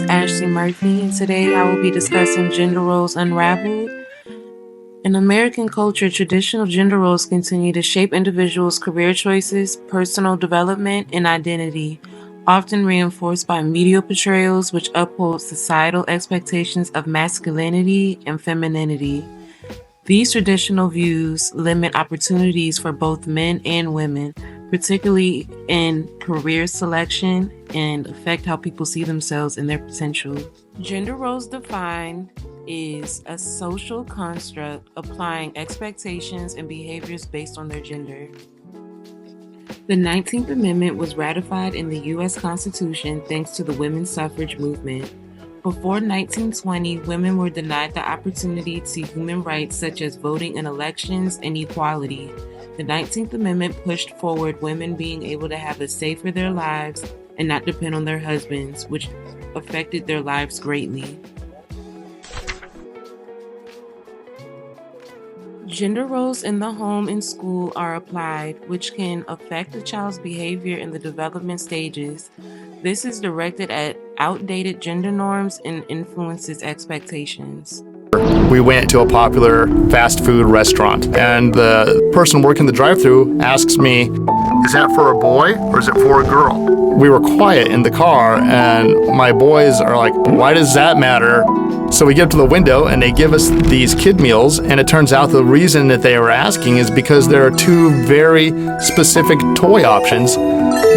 Ashley Murphy, and today I will be discussing gender roles unraveled. In American culture, traditional gender roles continue to shape individuals' career choices, personal development, and identity, often reinforced by media portrayals which uphold societal expectations of masculinity and femininity. These traditional views limit opportunities for both men and women, particularly in career selection, and affect how people see themselves and their potential. Gender roles defined is a social construct applying expectations and behaviors based on their gender. The 19th Amendment was ratified in the U.S. Constitution thanks to the women's suffrage movement. Before 1920, women were denied the opportunity to human rights such as voting in elections and equality. The 19th Amendment pushed forward women being able to have a say for their lives and not depend on their husbands, which affected their lives greatly. Gender roles in the home and school are applied, which can affect a child's behavior in the development stages. This is directed at outdated gender norms and influences expectations. We went to a popular fast food restaurant, and the person working the drive-thru asks me, "Is that for a boy or is it for a girl?" We were quiet in the car, and my boys are like, "Why does that matter?" So we get to the window and they give us these kid meals, and it turns out the reason that they were asking is because there are two very specific toy options,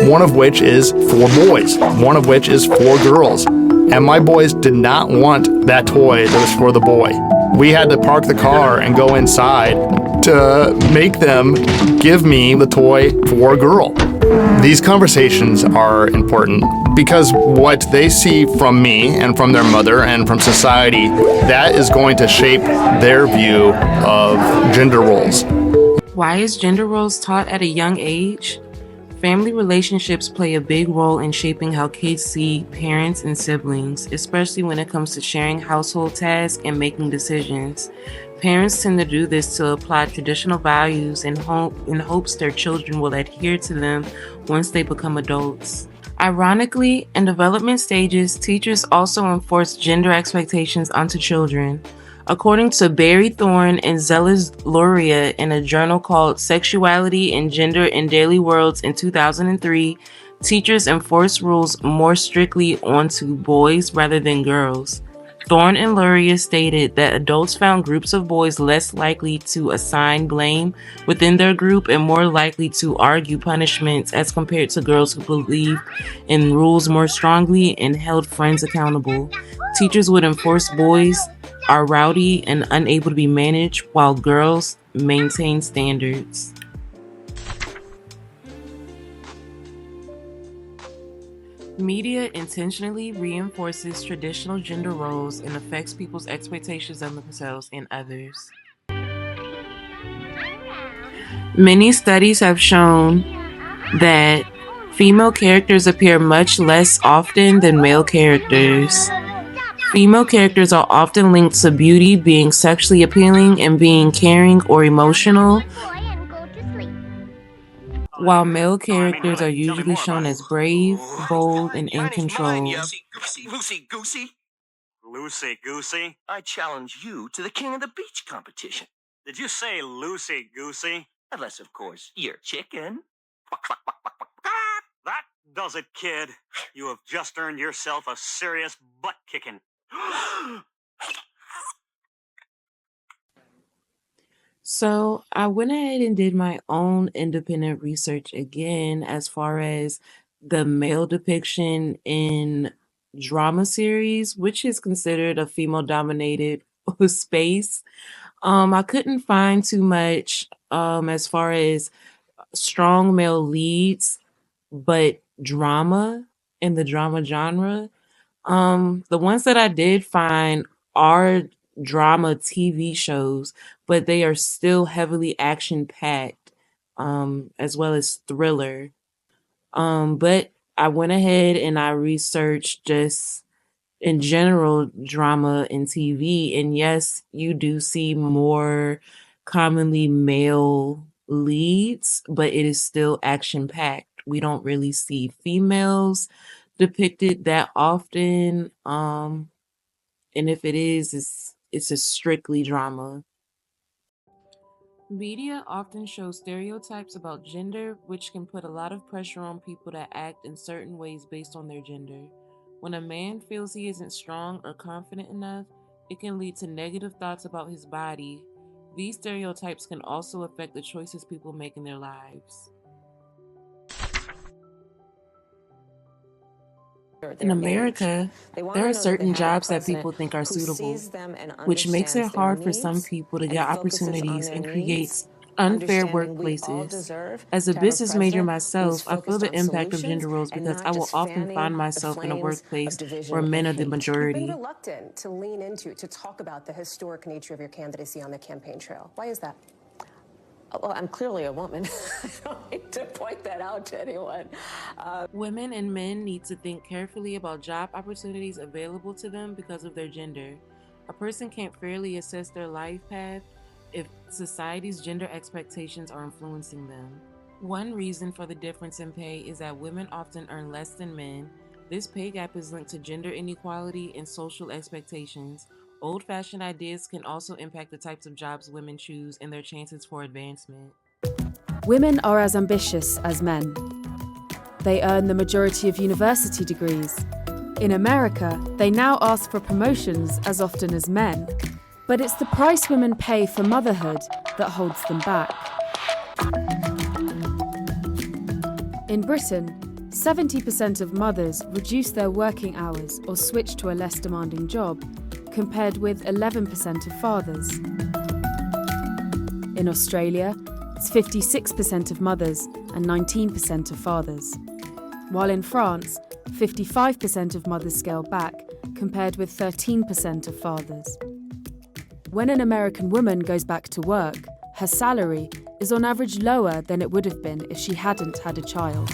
one of which is for boys, one of which is for girls. And my boys did not want that toy that was for the boy. We had to park the car and go inside to make them give me the toy for a girl. These conversations are important because what they see from me and from their mother and from society, that is going to shape their view of gender roles. Why is gender roles taught at a young age? Family relationships play a big role in shaping how kids see parents and siblings, especially when it comes to sharing household tasks and making decisions. Parents tend to do this to apply traditional values in hopes their children will adhere to them once they become adults. Ironically, in development stages, teachers also enforce gender expectations onto children. According to Barry Thorne and Zelis Luria in a journal called Sexuality and Gender in Daily Worlds in 2003, teachers enforce rules more strictly onto boys rather than girls. Thorne and Luria stated that adults found groups of boys less likely to assign blame within their group and more likely to argue punishments as compared to girls who believed in rules more strongly and held friends accountable. Teachers would enforce boys are rowdy and unable to be managed, while girls maintain standards. Media intentionally reinforces traditional gender roles and affects people's expectations of themselves and others. Many studies have shown that female characters appear much less often than male characters. Female characters are often linked to beauty, being sexually appealing, and being caring or emotional, while male characters are usually shown as brave, bold, and in control. Loosey goosey. Loosey goosey? I challenge you to the King of the Beach competition. Did you say loosey goosey? Unless, of course, you're chicken. That does it, kid. You have just earned yourself a serious butt kicking. So I went ahead and did my own independent research again as far as the male depiction in drama series, which is considered a female dominated space. I couldn't find too much as far as strong male leads, but drama in the drama genre. The ones that I did find are drama TV shows, but they are still heavily action packed, as well as thriller. But I went ahead and I researched just in general drama and TV, and yes, you do see more commonly male leads, but it is still action packed. We don't really see females depicted that often. And if it is, it's a strictly drama. Media often shows stereotypes about gender, which can put a lot of pressure on people to act in certain ways based on their gender. When a man feels he isn't strong or confident enough, it can lead to negative thoughts about his body. These stereotypes can also affect the choices people make in their lives. In America, there are certain jobs that people think are suitable, which makes it hard for some people to get opportunities and creates unfair workplaces. As a business major myself, I feel the impact of gender roles because I will often find myself in a workplace where men are the You've been majority. reluctant to lean into, to talk about the historic nature of your candidacy on the campaign trail. Why is that? Well, I'm clearly a woman. I don't need to point that out to anyone. Women and men need to think carefully about job opportunities available to them because of their gender. A person can't fairly assess their life path if society's gender expectations are influencing them. One reason for the difference in pay is that women often earn less than men. This pay gap is linked to gender inequality and social expectations. Old fashioned ideas can also impact the types of jobs women choose and their chances for advancement. Women are as ambitious as men. They earn the majority of university degrees. In America, they now ask for promotions as often as men. But it's the price women pay for motherhood that holds them back. In Britain, 70% of mothers reduce their working hours or switch to a less demanding job, compared with 11% of fathers. In Australia, it's 56% of mothers and 19% of fathers. While in France, 55% of mothers scale back, compared with 13% of fathers. When an American woman goes back to work, her salary is on average lower than it would have been if she hadn't had a child.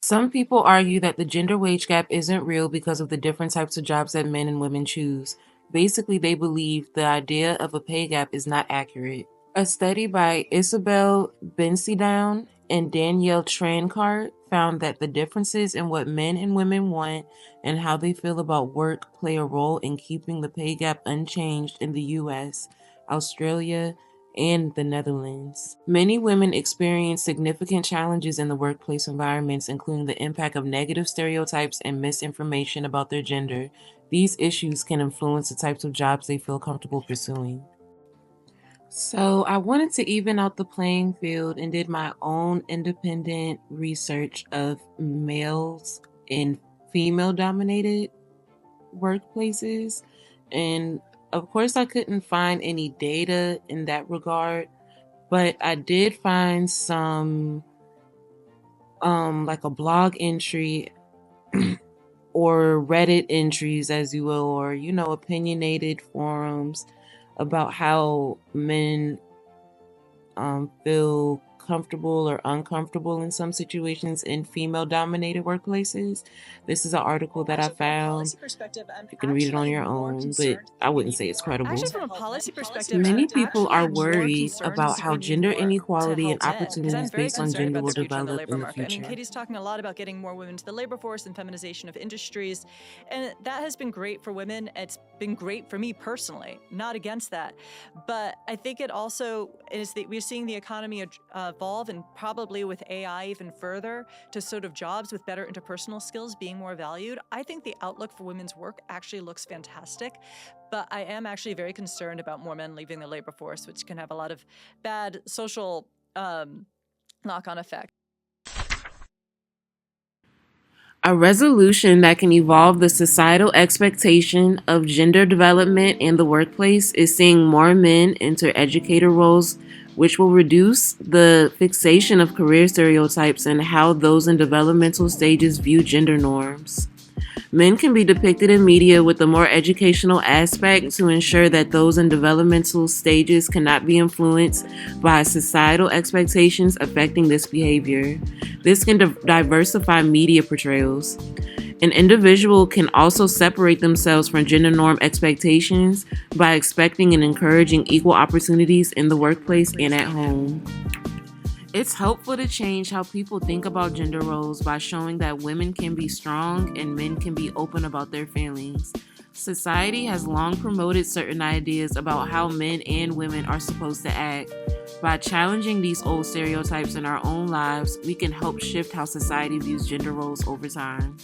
Some people argue that the gender wage gap isn't real because of the different types of jobs that men and women choose. Basically, they believe the idea of a pay gap is not accurate. A study by Isabel Bensidown and Danielle Trancart found that the differences in what men and women want and how they feel about work play a role in keeping the pay gap unchanged in the US, Australia, and the Netherlands. Many women experience significant challenges in the workplace environments, including the impact of negative stereotypes and misinformation about their gender. These issues can influence the types of jobs they feel comfortable pursuing. So, I wanted to even out the playing field and did my own independent research of males in female dominated workplaces. And of course, I couldn't find any data in that regard, but I did find some, like a blog entry or Reddit entries, as you will, or, opinionated forums about how men feel comfortable or uncomfortable in some situations in female dominated workplaces. This is an article that I found. You can read it on your own, but I wouldn't say it's credible. Actually, from a policy perspective, Many I'm people actually are more worried concerned about in how swinging gender more to inequality and help men, 'cause I'm opportunities very based on concerned gender about will the future of the develop labor in the market. I mean, future. Katie's talking a lot about getting more women to the labor force and feminization of industries, and that has been great for women. It's been great for me personally, not against that. But I think it also is that we're seeing the economy evolve, and probably with AI even further, to sort of jobs with better interpersonal skills being more valued. I think the outlook for women's work actually looks fantastic, but I am actually very concerned about more men leaving the labor force, which can have a lot of bad social knock-on effects. A resolution that can evolve the societal expectation of gender development in the workplace is seeing more men enter educator roles, which will reduce the fixation of career stereotypes and how those in developmental stages view gender norms. Men can be depicted in media with a more educational aspect to ensure that those in developmental stages cannot be influenced by societal expectations affecting this behavior. This can diversify media portrayals. An individual can also separate themselves from gender norm expectations by expecting and encouraging equal opportunities in the workplace and at home. It's helpful to change how people think about gender roles by showing that women can be strong and men can be open about their feelings. Society has long promoted certain ideas about how men and women are supposed to act. By challenging these old stereotypes in our own lives, we can help shift how society views gender roles over time.